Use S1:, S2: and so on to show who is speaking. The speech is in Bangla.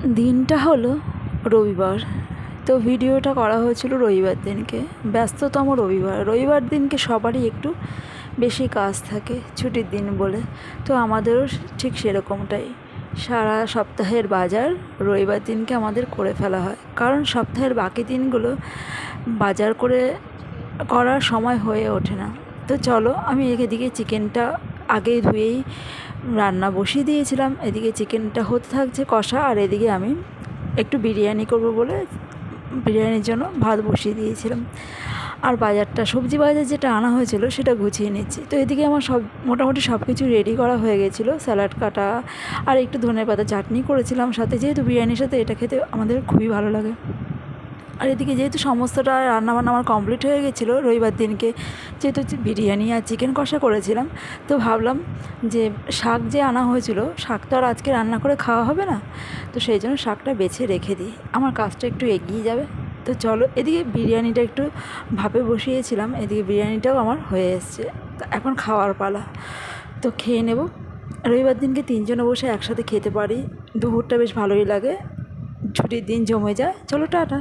S1: দিনটা হলো রবিবার। তো ভিডিওটা করা হয়েছিল রবিবার দিনকে, ব্যস্ততম রবিবার দিনকে সবারই একটু বেশি কাজ থাকে, ছুটির দিন বলে। তো আমাদেরও ঠিক সেরকমটাই, সারা সপ্তাহের বাজার রবিবার দিনকে আমাদের করে ফেলা হয়, কারণ সপ্তাহের বাকি দিনগুলো বাজার করার সময় হয়ে ওঠে না। তো চলো, আমি এদিকে চিকেনটা আগেই ধুয়েই রান্না বসিয়ে দিয়েছিলাম, এদিকে চিকেনটা হতে থাকছে কষা, আর এদিকে আমি একটু বিরিয়ানি করব বলে বিরিয়ানির জন্য ভাত বসিয়ে দিয়েছিলাম। আর সবজি বাজার যেটা আনা হয়েছিল সেটা গুছিয়ে নিচ্ছি। তো এদিকে আমার মোটামুটি সব কিছু রেডি করা হয়ে গেছিলো, স্যালাড কাটা আর একটু ধনেপাতা চাটনি করেছিলাম সাথে, যেহেতু বিরিয়ানির সাথে এটা খেতে আমাদের খুবই ভালো লাগে। আর এদিকে যেহেতু সমস্তটা রান্নাবান্না আমার কমপ্লিট হয়ে গেছিলো রবিবার দিনকে, যেহেতু বিরিয়ানি আর চিকেন কষা করেছিলাম, তো ভাবলাম যে শাক যে আনা হয়েছিল, শাক তো আর আজকে রান্না করে খাওয়া হবে না, তো সেই জন্য শাকটা বেছে রেখে দিই, আমার কাজটা একটু এগিয়ে যাবে। তো চলো, এদিকে বিরিয়ানিটা একটু ভাপে বসিয়েছিলাম, এদিকে বিরিয়ানিটাও আমার হয়ে এসছে, তো এখন খাওয়ার পালা। তো খেয়ে নেব। রবিবার দিনকে তিনজনে বসে একসাথে খেতে পারি, দুপুরটা বেশ ভালোই লাগে, ছুটির দিন জমে যায়। চলো, টাটা।